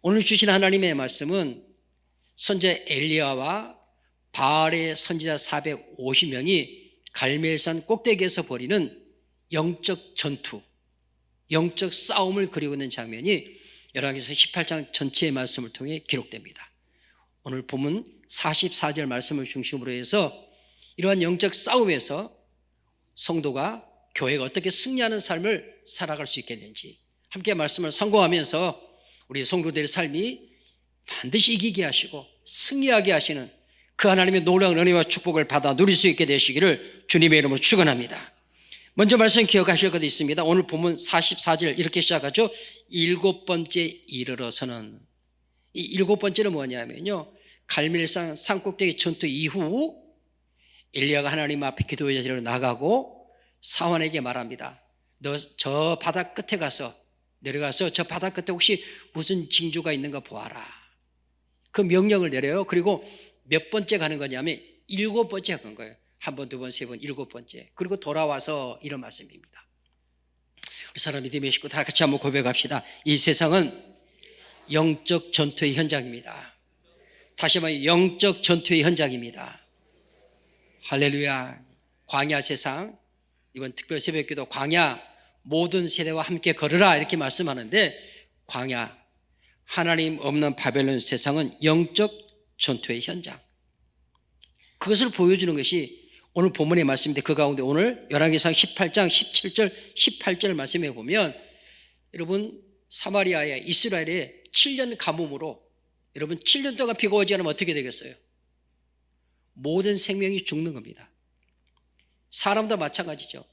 오늘 주신 하나님의 말씀은 선지자 엘리야와 바알의 선지자 450명이 갈멜산 꼭대기에서 벌이는 영적 전투, 영적 싸움을 그리고 있는 장면이 열왕기서 18장 전체의 말씀을 통해 기록됩니다. 오늘 본문 44절 말씀을 중심으로 해서 이러한 영적 싸움에서 성도가, 교회가 어떻게 승리하는 삶을 살아갈 수 있겠는지 함께 말씀을 상고하면서 우리 성도들의 삶이 반드시 이기게 하시고 승리하게 하시는 그 하나님의 놀라운 은혜와 축복을 받아 누릴 수 있게 되시기를 주님의 이름으로 축원합니다. 먼저 말씀 기억하실 것도 있습니다. 오늘 본문 44절 이렇게 시작하죠. 일곱 번째 이르러서는, 이 일곱 번째는 뭐냐면요, 갈멜산 산꼭대기 전투 이후 엘리야가 하나님 앞에 기도의 자리로 나가고 사환에게 말합니다. 너 저 바다 끝에 가서 내려가서 저 바다 끝에 혹시 무슨 징조가 있는가 보아라. 그 명령을 내려요. 그리고 몇 번째 가는 거냐면 일곱 번째 간 거예요. 한 번, 두 번, 세 번, 일곱 번째. 그리고 돌아와서 이런 말씀입니다. 우리 사람 믿음의 식구 다 같이 한번 고백합시다. 이 세상은 영적 전투의 현장입니다. 다시 한번 영적 전투의 현장입니다. 할렐루야. 광야 세상, 이번 특별 새벽기도 광야 모든 세대와 함께 걸으라 이렇게 말씀하는데, 광야, 하나님 없는 바벨론 세상은 영적 전투의 현장, 그것을 보여주는 것이 오늘 본문의 말씀인데, 그 가운데 오늘 열왕기상 18장 17절 18절 말씀해 보면, 여러분 사마리아에 이스라엘의 7년 가뭄으로 여러분 7년 동안 비가 오지 않으면 어떻게 되겠어요? 모든 생명이 죽는 겁니다. 사람도 마찬가지죠.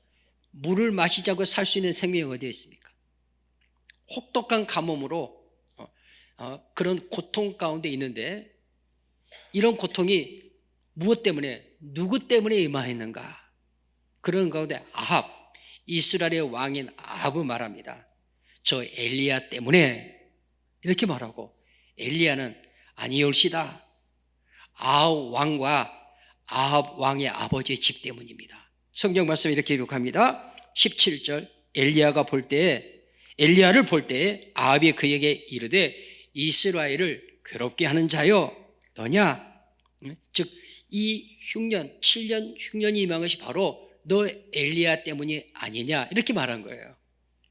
물을 마시자고 살 수 있는 생명이 어디에 있습니까? 혹독한 가뭄으로 그런 고통 가운데 있는데, 이런 고통이 무엇 때문에, 누구 때문에 임하였는가? 그런 가운데 아합, 이스라엘의 왕인 아합은 말합니다. 저 엘리야 때문에, 이렇게 말하고, 엘리야는 아니올시다, 아합 왕과 아합 왕의 아버지의 집 때문입니다. 성경 말씀 이렇게 기록합니다. 17절, 엘리야를 볼 때에 아합이 그에게 이르되 이스라엘을 괴롭게 하는 자여 너냐? 즉 이 흉년, 7년 흉년이 임한 것이 바로 너 엘리야 때문이 아니냐, 이렇게 말한 거예요.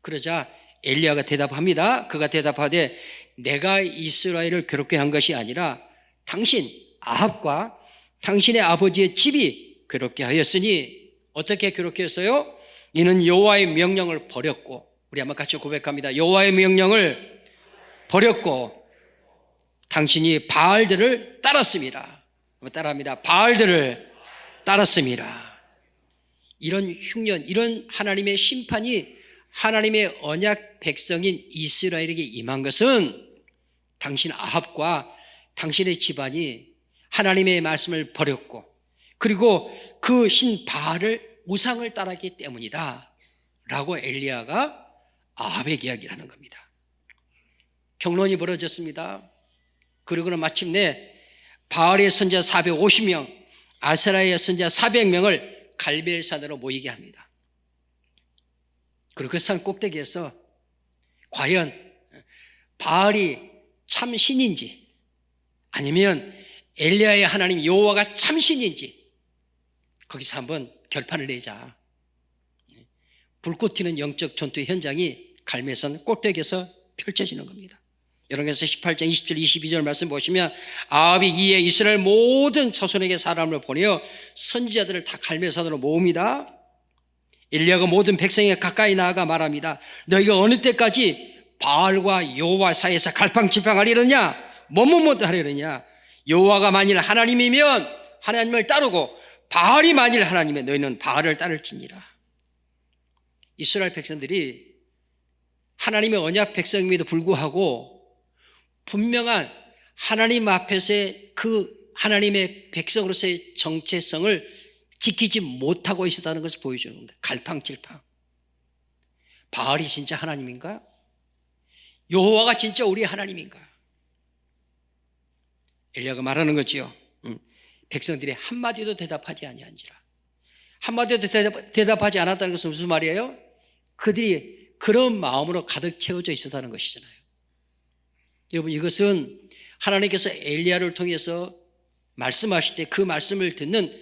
그러자 엘리야가 대답합니다. 그가 대답하되 내가 이스라엘을 괴롭게 한 것이 아니라 당신 아합과 당신의 아버지의 집이 괴롭게 하였으니, 어떻게 괴롭게 했어요? 이는 여호와의 명령을 버렸고, 우리 한번 같이 고백합니다. 여호와의 명령을 버렸고 당신이 바알들을 따랐습니다. 따라합니다. 바알들을 따랐습니다. 이런 흉년, 이런 하나님의 심판이 하나님의 언약 백성인 이스라엘에게 임한 것은 당신 아합과 당신의 집안이 하나님의 말씀을 버렸고, 그리고 그 신 바알을, 우상을 따랐기 때문이다 라고 엘리야가 아합에게 이야기를 하는 겁니다. 경론이 벌어졌습니다. 그리고는 마침내 바알의 선지자 450명, 아세라의 선지자 400명을 갈멜산으로 모이게 합니다. 그리고 그 산 꼭대기에서 과연 바알이 참 신인지 아니면 엘리야의 하나님 여호와가 참 신인지 거기서 한번 결판을 내자. 불꽃 튀는 영적 전투의 현장이 갈멜산 꼭대기에서 펼쳐지는 겁니다. 열왕기서 18장 20절 22절 말씀 보시면, 아합이 이에 이스라엘 모든 자손에게 사람을 보내어 선지자들을 다 갈멜산으로 모읍니다. 엘리야가 모든 백성에게 가까이 나아가 말합니다. 너희가 어느 때까지 바알과 여호와 사이에서 갈팡질팡하리느냐, 뭐뭐뭐 하리느냐. 여호와가 만일 하나님이면 하나님을 따르고 바알이 만일 하나님이면 너희는 바알을 따를지니라. 이스라엘 백성들이 하나님의 언약 백성임에도 불구하고 분명한 하나님 앞에서의 그 하나님의 백성으로서의 정체성을 지키지 못하고 있었다는 것을 보여주는 겁니다. 갈팡질팡. 바알이 진짜 하나님인가? 여호와가 진짜 우리 하나님인가? 엘리야가 말하는 거지요. 백성들이 한마디도 대답하지 아니한지라. 한마디도 대답하지 않았다는 것은 무슨 말이에요? 그들이 그런 마음으로 가득 채워져 있었다는 것이잖아요. 여러분, 이것은 하나님께서 엘리야를 통해서 말씀하실 때 그 말씀을 듣는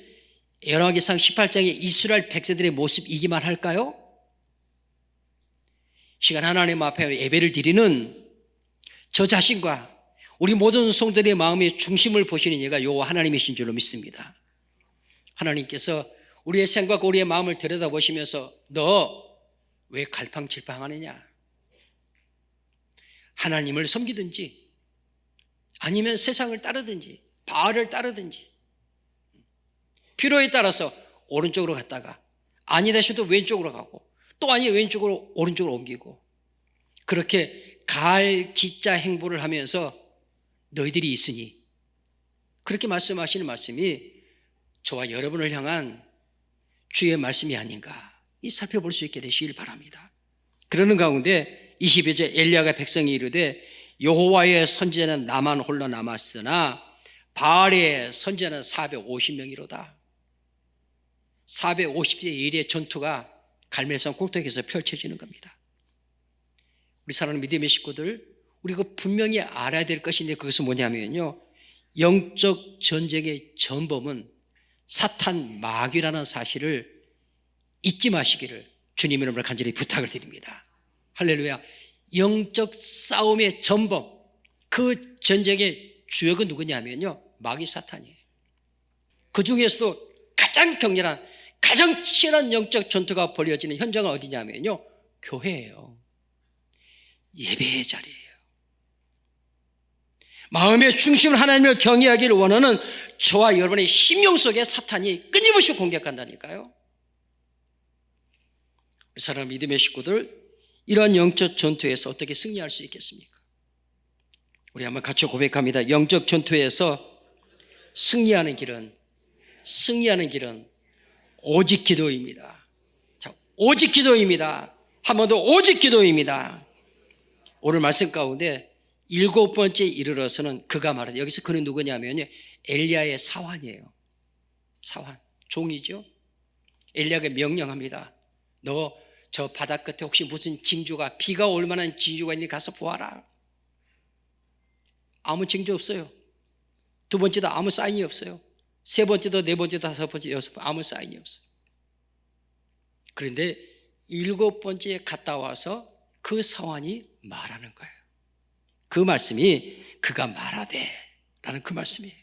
열왕기상 18장의 이스라엘 백성들의 모습이기만 할까요? 시간 하나님 앞에 예배를 드리는 저 자신과 우리 모든 성도들의 마음의 중심을 보시는 이가 여호와 하나님이신 줄로 믿습니다. 하나님께서 우리의 생각과 우리의 마음을 들여다보시면서 너 왜 갈팡질팡하느냐? 하나님을 섬기든지 아니면 세상을 따르든지 바알을 따르든지 필요에 따라서 오른쪽으로 갔다가 아니다 싶어도 왼쪽으로 가고 또 아니 왼쪽으로 오른쪽으로 옮기고 그렇게 갈짓자 행보를 하면서 너희들이 있으니 그렇게 말씀하시는 말씀이 저와 여러분을 향한 주의 말씀이 아닌가 이 살펴볼 수 있게 되시길 바랍니다. 그러는 가운데 22절 엘리야가 백성이 이르되 여호와의 선지자는 나만 홀로 남았으나 바알의 선지자는 450명이로다. 450대 1의 전투가 갈멜산 꼭대기에서 펼쳐지는 겁니다. 우리 사랑하는 믿음의 식구들, 우리가 분명히 알아야 될 것인데 그것은 뭐냐면요, 영적 전쟁의 전범은 사탄 마귀라는 사실을 잊지 마시기를 주님 이름으로 간절히 부탁을 드립니다. 할렐루야. 영적 싸움의 전범, 그 전쟁의 주역은 누구냐면요, 마귀 사탄이에요. 그 중에서도 가장 격렬한, 가장 치열한 영적 전투가 벌어지는 현장은 어디냐면요, 교회예요. 예배의 자리예요. 마음의 중심을 하나님을 경외하기를 원하는 저와 여러분의 심령 속에 사탄이 끊임없이 공격한다니까요. 우리 사랑 믿음의 식구들, 이러한 영적 전투에서 어떻게 승리할 수 있겠습니까? 우리 한번 같이 고백합니다. 영적 전투에서 승리하는 길은 오직 기도입니다. 자, 오직 기도입니다. 한 번 더 오직 기도입니다. 오늘 말씀 가운데 7번째 이르러서는 그가 말하다. 여기서 그는 누구냐면요, 엘리야의 사환이에요. 사환, 종이죠. 엘리야가 명령합니다. 너 저 바다 끝에 혹시 무슨 징조가, 비가 올 만한 징조가 있니 가서 보아라. 아무 징조 없어요. 두 번째도 아무 사인이 없어요. 세 번째도 네 번째도 다섯 번째 여섯 번째 아무 사인이 없어요. 그런데 7번째에 갔다 와서 그 사환이 말하는 거예요. 그 말씀이 그가 말하되 라는 그 말씀이에요.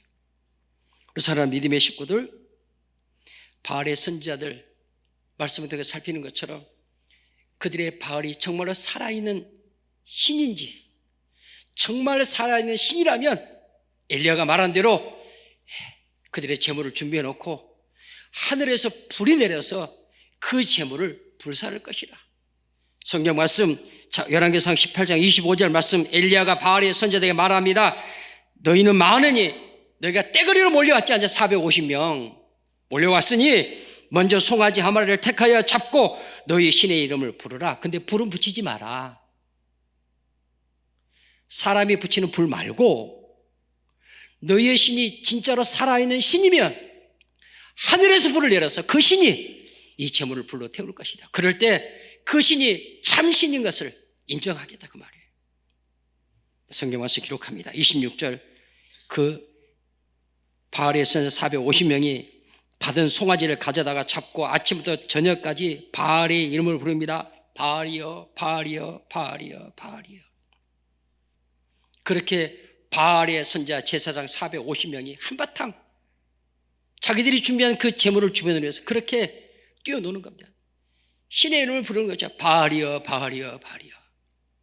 우리 사랑하는 믿음의 식구들, 바알의 선지자들 말씀을 통해 살피는 것처럼 그들의 바알이 정말로 살아있는 신인지, 정말 살아있는 신이라면 엘리야가 말한 대로 그들의 제물을 준비해 놓고 하늘에서 불이 내려서 그 제물을 불사를 것이라. 성경 말씀 열왕기상 18장 25절 말씀, 엘리야가 바알의 선지자들에게 말합니다. 너희는 많으니 너희가 떼거리로 몰려왔지 않냐. 450명 몰려왔으니 먼저 송아지 한 마리를 택하여 잡고 너희 신의 이름을 부르라. 근데 불은 붙이지 마라. 사람이 붙이는 불 말고 너희의 신이 진짜로 살아있는 신이면 하늘에서 불을 내려서 그 신이 이 제물을 불로 태울 것이다. 그럴 때 그 신이 참신인 것을 인정하겠다, 그 말이에요. 성경 말씀 기록합니다. 26절 그 바알의 선지자 450명이 받은 송아지를 가져다가 잡고 아침부터 저녁까지 바알의 이름을 부릅니다. 바알이여, 바알이여, 바알이여, 바알이여. 그렇게 바알의 선지자 제사장 450명이 한바탕 자기들이 준비한 그 제물을 주변으로 해서 그렇게 뛰어노는 겁니다. 신의 이름을 부르는 거죠. 바알이여, 바알이여, 바알이여.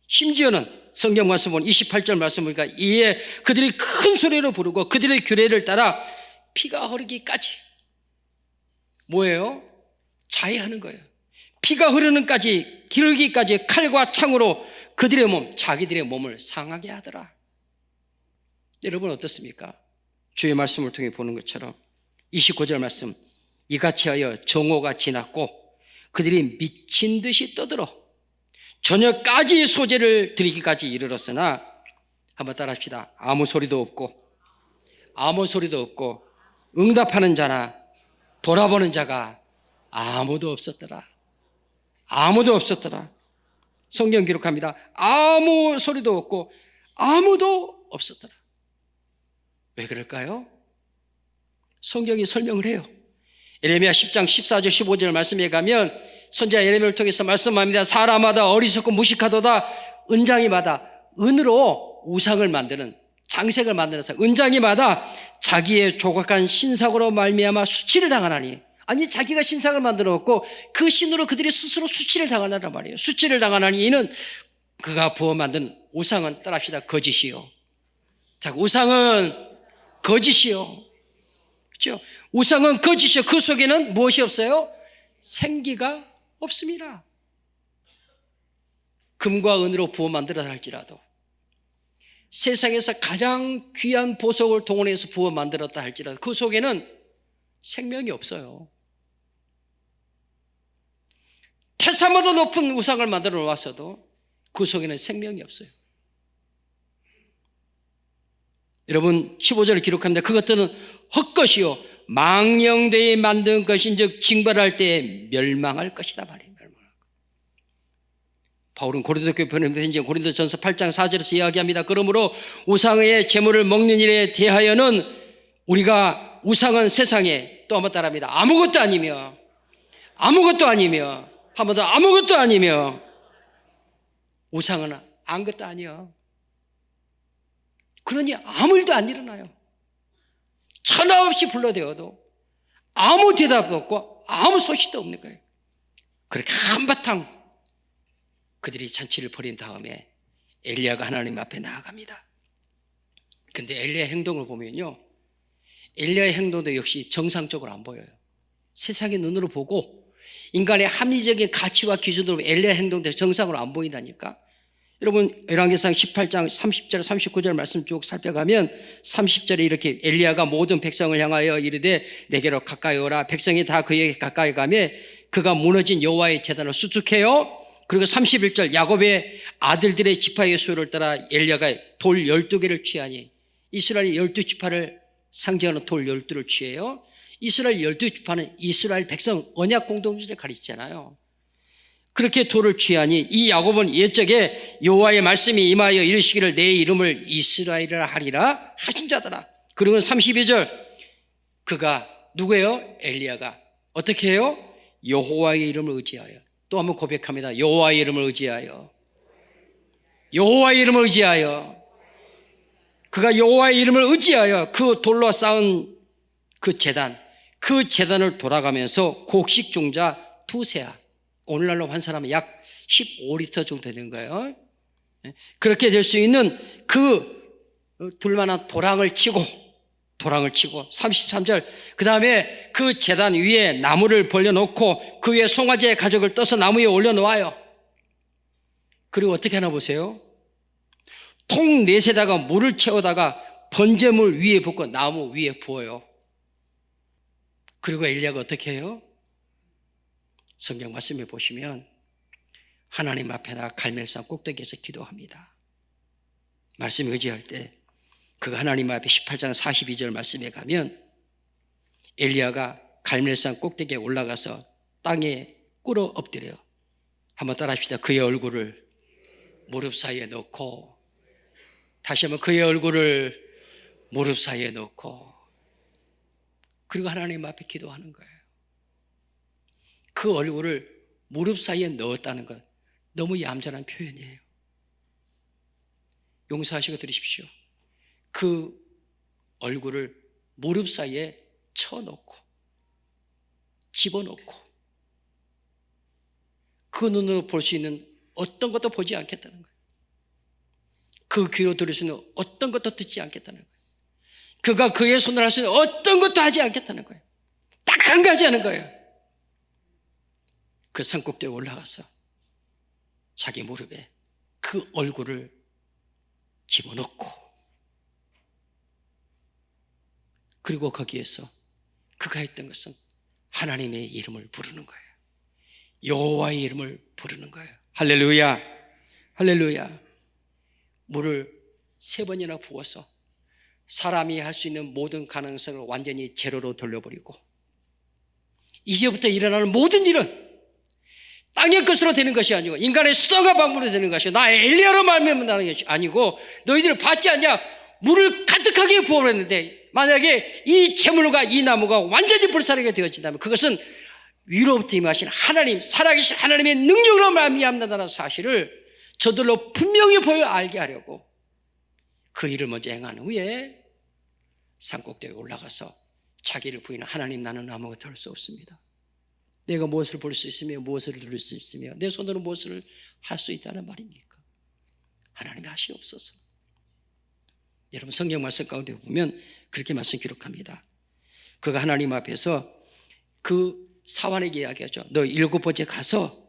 심지어는 성경 말씀 보면 28절 말씀 보니까 이에 그들이 큰 소리로 부르고 그들의 규례를 따라 피가 흐르기까지, 뭐예요? 자해하는 거예요. 피가 흐르는까지, 기르기까지 칼과 창으로 그들의 몸, 자기들의 몸을 상하게 하더라. 여러분 어떻습니까? 주의 말씀을 통해 보는 것처럼 29절 말씀, 이같이 하여 정오가 지났고 그들이 미친 듯이 떠들어 저녁까지 소제를 드리기까지 이르렀으나, 한번 따라합시다. 아무 소리도 없고 응답하는 자나 돌아보는 자가 아무도 없었더라. 아무도 없었더라. 성경 기록합니다. 아무 소리도 없고 아무도 없었더라. 왜 그럴까요? 성경이 설명을 해요. 예레미야 10장 14절 15절 말씀에 가면 선지자 예레미야를 통해서 말씀합니다. 사람마다 어리석고 무식하도다. 은장이마다 은으로 우상을 만드는, 장색을 만들어서 은장이마다 자기의 조각한 신상으로 말미암아 수치를 당하나니. 아니, 자기가 신상을 만들어 놓고 그 신으로 그들이 스스로 수치를 당하느란 말이에요. 수치를 당하나니 이는 그가 부어 만든 우상은, 따라합시다, 거짓이요. 자, 우상은 거짓이요. 그렇죠? 우상은 거짓이요. 그 속에는 무엇이 없어요? 생기가 없습니다. 금과 은으로 부어 만들어서 할지라도, 세상에서 가장 귀한 보석을 동원해서 부어 만들었다 할지라도 그 속에는 생명이 없어요. 태산보다 높은 우상을 만들어 놓았어도 그 속에는 생명이 없어요. 여러분 15절을 기록합니다. 그것들은 헛것이요 망령되이 만든 것인즉 징벌할 때에 멸망할 것이다 말이에요. 바울은 고린도 교회 편지 고린도전서 8장 4절에서 이야기합니다. 그러므로 우상의 제물을 먹는 일에 대하여는 우리가, 우상은 세상에, 또 한번 따라합니다, 아무것도 아니며, 아무것도 아니며, 한 번 더, 아무것도 아니며, 우상은 아무것도 아니요. 그러니 아무 일도 안 일어나요. 천하 없이 불러대어도 아무 대답도 없고 아무 소식도 없는 거예요. 그렇게 한바탕 그들이 잔치를 벌인 다음에 엘리야가 하나님 앞에 나아갑니다. 근데 엘리야의 행동을 보면요, 엘리야의 행동도 역시 정상적으로 안 보여요. 세상의 눈으로 보고 인간의 합리적인 가치와 기준으로 엘리야의 행동도 정상으로 안 보인다니까. 여러분 열왕기상 18장 30절 39절 말씀 쭉 살펴가면 30절에 이렇게 엘리야가 모든 백성을 향하여 이르되 내게로 가까이 오라. 백성이 다 그에게 가까이 가며 그가 무너진 여호와의 제단을 수축해요. 그리고 31절 야곱의 아들들의 지파의 수를 따라 엘리야가 돌 12개를 취하니, 이스라엘 12지파를 상징하는 돌 12를 취해요. 이스라엘 12지파는 이스라엘 백성 언약 공동체를 가리키잖아요. 그렇게 돌을 취하니 이 야곱은 옛적에 여호와의 말씀이 임하여 이르시기를 내 이름을 이스라엘이라 하리라 하신 자더라. 그리고 32절 그가 누구예요? 엘리야가 어떻게 해요? 여호와의 이름을 의지하여, 또 한번 고백합니다. 여호와의 이름을 의지하여, 여호와의 이름을 의지하여. 그가 여호와의 이름을 의지하여 그 돌로 쌓은 그 제단을 돌아가면서 곡식 종자 2세아, 오늘날로 환산하면 약 15리터 정도 되는 거예요. 그렇게 될 수 있는 그 둘만한 도랑을 치고 33절 그 다음에 그 제단 위에 나무를 벌려놓고 그 위에 송아지의 가죽을 떠서 나무 위에 올려놓아요. 그리고 어떻게 하나 보세요. 통 4세다가 물을 채우다가 번제물 위에 붓고 나무 위에 부어요. 그리고 엘리야가 어떻게 해요? 성경 말씀에 보시면 하나님 앞에 나가 갈멜산 꼭대기에서 기도합니다. 말씀에 의지할 때 그 하나님 앞에 18장 42절 말씀에 가면 엘리야가 갈멜산 꼭대기에 올라가서 땅에 꿇어 엎드려요. 한번 따라합시다. 그의 얼굴을 무릎 사이에 넣고, 다시 한번 그의 얼굴을 무릎 사이에 넣고, 그리고 하나님 앞에 기도하는 거예요. 그 얼굴을 무릎 사이에 넣었다는 건 너무 얌전한 표현이에요. 용서하시고 들으십시오. 그 얼굴을 무릎 사이에 쳐놓고 집어넣고 그 눈으로 볼 수 있는 어떤 것도 보지 않겠다는 거예요. 그 귀로 들을 수 있는 어떤 것도 듣지 않겠다는 거예요. 그가 그의 손을 할 수 있는 어떤 것도 하지 않겠다는 거예요. 딱 한 가지 하는 거예요. 그 산꼭대기에 올라가서 자기 무릎에 그 얼굴을 집어넣고, 그리고 거기에서 그가 했던 것은 하나님의 이름을 부르는 거예요. 여호와의 이름을 부르는 거예요. 할렐루야, 할렐루야. 물을 3번이나 부어서 사람이 할 수 있는 모든 가능성을 완전히 제로로 돌려버리고, 이제부터 일어나는 모든 일은 땅의 것으로 되는 것이 아니고 인간의 수단과 방법으로 되는 것이 나 엘리야로 말미암는다는 것이 아니고 너희들 받지 않냐? 물을 가득하게 부어버렸는데 만약에 이 재물과 이 나무가 완전히 불사르게 되어진다면 그것은 위로부터 임하신 하나님, 살아계신 하나님의 능력으로 말미암는다는 사실을 저들로 분명히 보여 알게 하려고 그 일을 먼저 행한 후에 산꼭대기에 올라가서 자기를 부인한 하나님, 나는 아무것도 할 수 없습니다. 내가 무엇을 볼 수 있으며 무엇을 들을 수 있으며 내 손으로 무엇을 할 수 있다는 말입니까? 하나님이 하시옵소서. 여러분 성경 말씀 가운데 보면 그렇게 말씀 기록합니다. 그가 하나님 앞에서 그 사환에게 이야기하죠. 너 7번째 가서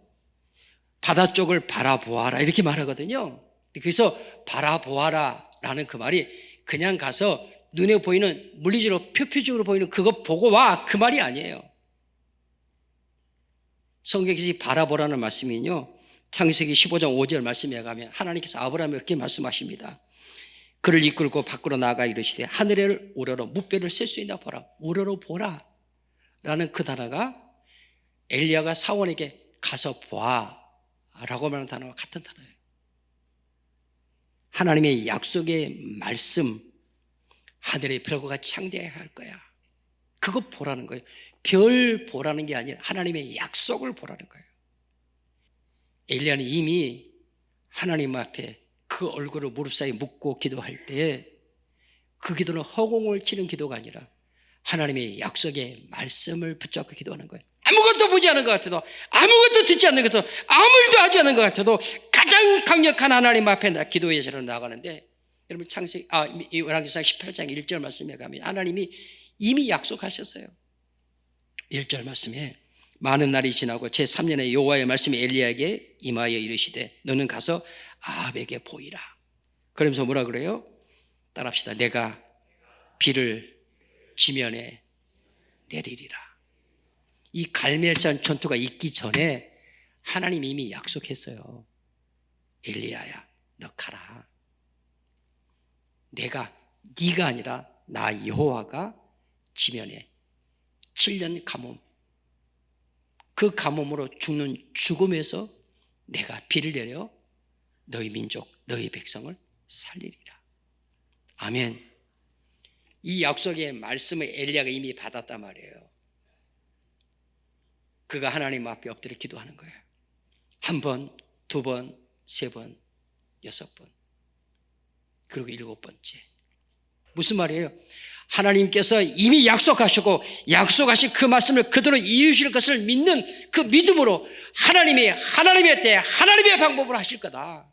바다 쪽을 바라보아라 이렇게 말하거든요. 그래서 바라보아라 라는 그 말이 그냥 가서 눈에 보이는 물리적으로 표피적으로 보이는 그거 보고 와 그 말이 아니에요. 성경에서 바라보라는 말씀이요 창세기 15장 5절 말씀에 가면 하나님께서 아브라함에게 이렇게 말씀하십니다. 그를 이끌고 밖으로 나아가 이르시되 하늘을 우러러 무뼈를 셀 수 있나 보라. 우러러 보라 라는 그 단어가 엘리야가 사원에게 가서 봐 라고 말하는 단어와 같은 단어예요. 하나님의 약속의 말씀, 하늘의 별과 같이 창대해야 할 거야. 그거 보라는 거예요. 별 보라는 게 아니라 하나님의 약속을 보라는 거예요. 엘리야는 이미 하나님 앞에 그 얼굴을 무릎 사이에 묻고 기도할 때 그 기도는 허공을 치는 기도가 아니라 하나님의 약속의 말씀을 붙잡고 기도하는 거예요. 아무것도 보지 않은 것 같아도, 아무것도 듣지 않는 것 같아도, 아무 일도 하지 않는 것 같아도 가장 강력한 하나님 앞에 기도의 자리로 나가는데, 여러분 열왕기상 18장 1절 말씀에 가면 하나님이 이미 약속하셨어요. 1절 말씀에 많은 날이 지나고 제3년에 여호와의 말씀이 엘리야에게 임하여 이르시되 너는 가서 아합에게 보이라. 그러면서 뭐라 그래요? 따라합시다. 내가 비를 지면에 내리리라. 이 갈멜산 전투가 있기 전에 하나님이 이미 약속했어요. 엘리야야 너 가라. 네가 아니라 나 여호와가 지면에 7년 가뭄, 그 가뭄으로 죽는 죽음에서 내가 비를 내려 너희 민족, 너희 백성을 살리리라. 아멘. 이 약속의 말씀을 엘리야가 이미 받았단 말이에요. 그가 하나님 앞에 엎드려 기도하는 거예요. 1번, 2번, 3번, 6번, 그리고 7번째. 무슨 말이에요? 하나님께서 이미 약속하시고 약속하신 그 말씀을 그대로 이루실 것을 믿는 그 믿음으로 하나님의 때 하나님의 방법으로 하실 거다.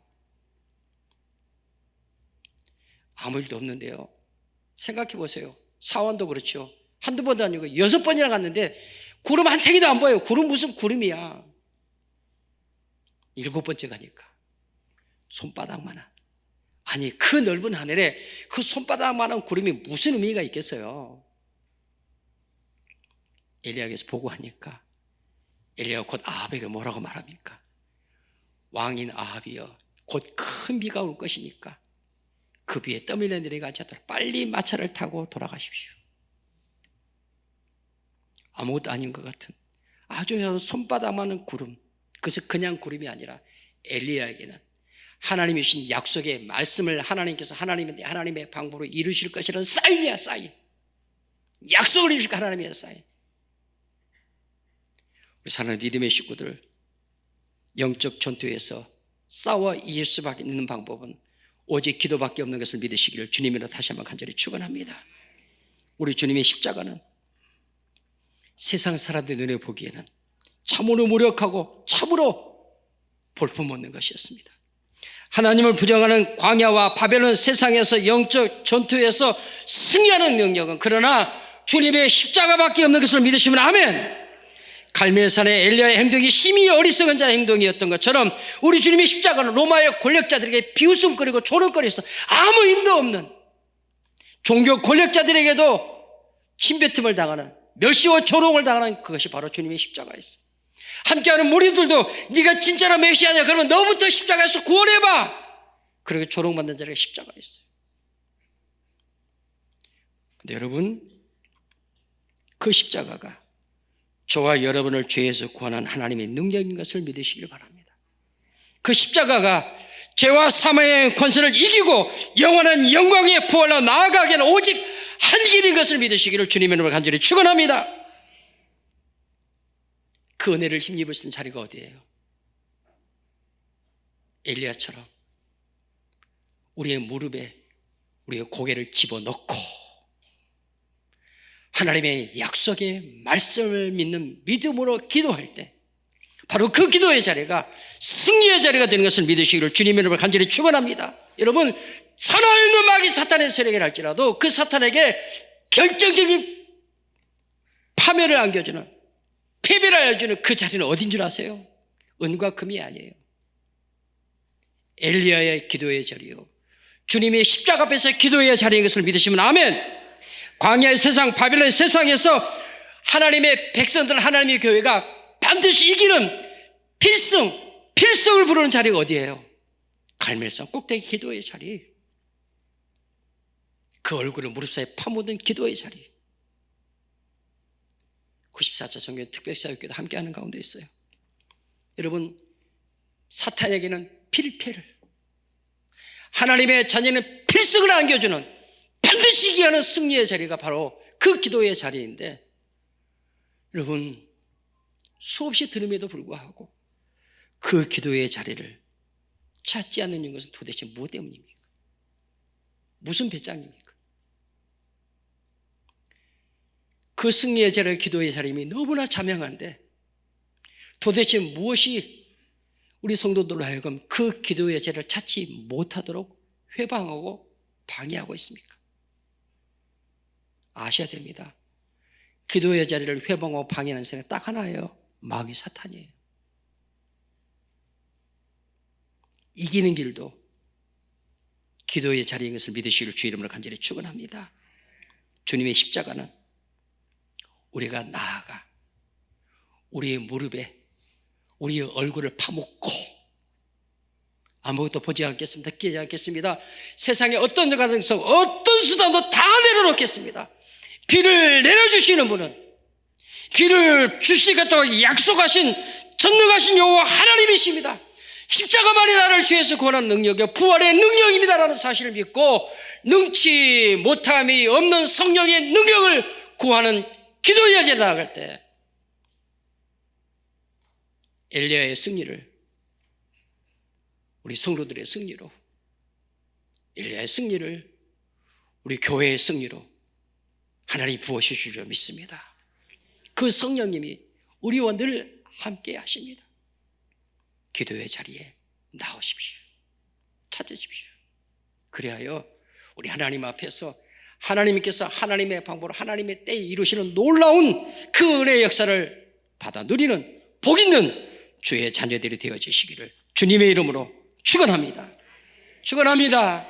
아무 일도 없는데요. 생각해 보세요. 사원도 그렇죠. 한두 번도 아니고 6번이나 갔는데 구름 한 탱이도 안 보여요. 구름 무슨 구름이야. 7번째 가니까 손바닥만한, 아니 그 넓은 하늘에 그 손바닥만한 구름이 무슨 의미가 있겠어요. 엘리야께서 보고하니까 엘리야가 곧 아합에게 뭐라고 말합니까? 왕인 아합이여 곧 큰 비가 올 것이니까 그 비에 떠밀려 내려가지 않도록 빨리 마차를 타고 돌아가십시오. 아무것도 아닌 것 같은 아주 손바닥만한 구름, 그것은 그냥 구름이 아니라 엘리야에게는 하나님이 주신 약속의 말씀을 하나님께서 하나님의 방법으로 이루실 것이라는 사인이야. 사인. 약속을 이루실 하나님의 사인. 우리 사랑하는 믿음의 식구들, 영적 전투에서 싸워 이길 수밖에 있는 방법은 오직 기도밖에 없는 것을 믿으시기를 주님으로 다시 한번 간절히 축원합니다. 우리 주님의 십자가는 세상 사람들 눈에 보기에는 참으로 무력하고 참으로 볼품없는 것이었습니다. 하나님을 부정하는 광야와 바벨론 세상에서 영적 전투에서 승리하는 능력은 그러나 주님의 십자가밖에 없는 것을 믿으시면 아멘. 갈멜산의 엘리야의 행동이 심히 어리석은 자의 행동이었던 것처럼 우리 주님의 십자가는 로마의 권력자들에게 비웃음거리고 조롱거리에서 아무 힘도 없는, 종교 권력자들에게도 침뱉음을 당하는, 멸시와 조롱을 당하는 그것이 바로 주님의 십자가였어요. 함께하는 무리들도 네가 진짜로 메시아냐 그러면 너부터 십자가에서 구원해봐. 그렇게 조롱받는 자리가 십자가였어요. 근데 여러분, 그 십자가가 저와 여러분을 죄에서 구원한 하나님의 능력인 것을 믿으시길 바랍니다. 그 십자가가 죄와 사망의 권세를 이기고 영원한 영광의 부활로 나아가게 하는 오직 한 길인 것을 믿으시기를 주님의 이름으로 간절히 축원합니다. 그 은혜를 힘입을 수 있는 자리가 어디예요? 엘리야처럼 우리의 무릎에 우리의 고개를 집어넣고 하나님의 약속의 말씀을 믿는 믿음으로 기도할 때 바로 그 기도의 자리가 승리의 자리가 되는 것을 믿으시기를 주님의 이름으로 간절히 축원합니다. 여러분, 살아있는 마귀 사탄의 세력이라 할지라도 그 사탄에게 결정적인 파멸을 안겨주는, 패배를 알려주는 그 자리는 어딘 줄 아세요? 은과 금이 아니에요. 엘리야의 기도의 자리요, 주님의 십자가 앞에서 기도의 자리인 것을 믿으시면 아멘. 광야의 세상, 바빌론의 세상에서 하나님의 백성들, 하나님의 교회가 반드시 이기는 필승을 부르는 자리가 어디예요? 갈멜산 꼭대기 기도의 자리, 그 얼굴을 무릎 사이에 파묻은 기도의 자리. 94차 정교회 특별사역교도 함께하는 가운데 있어요. 여러분, 사탄에게는 필패를, 하나님의 자녀는 필승을 안겨주는 반드시 이기하는 승리의 자리가 바로 그 기도의 자리인데, 여러분, 수없이 들음에도 불구하고 그 기도의 자리를 찾지 않는 것은 도대체 무엇 때문입니까? 무슨 배짱입니까? 그 승리의 자리, 기도의 자리임이 너무나 자명한데 도대체 무엇이 우리 성도들로 하여금 그 기도의 자리를 찾지 못하도록 회방하고 방해하고 있습니까? 아셔야 됩니다. 기도의 자리를 회방하고 방해하는 사람이 딱 하나예요. 마귀 사탄이에요. 이기는 길도 기도의 자리인 것을 믿으시기를 주의 이름으로 간절히 축원합니다. 주님의 십자가는 우리가 나아가 우리의 무릎에 우리의 얼굴을 파묻고 아무것도 보지 않겠습니다. 끼지 않겠습니다. 세상에 어떤 가능성, 어떤 수단도 다 내려놓겠습니다. 비를 내려주시는 분은, 비를 주시겠다고 약속하신 전능하신 여호와 하나님이십니다. 십자가만이 나를 죄에서 구원하는 능력이요 부활의 능력입니다라는 사실을 믿고 능치 못함이 없는 성령의 능력을 구하는 기도의 자리에 나아갈 때 엘리야의 승리를 우리 성도들의 승리로, 엘리야의 승리를 우리 교회의 승리로 하나님이 부어주실 줄 믿습니다. 그 성령님이 우리와 늘 함께 하십니다. 기도의 자리에 나오십시오. 찾으십시오. 그리하여 우리 하나님 앞에서 하나님께서 하나님의 방법으로 하나님의 때에 이루시는 놀라운 그 은혜의 역사를 받아 누리는 복 있는 주의 자녀들이 되어지시기를 주님의 이름으로 축원합니다. 축원합니다.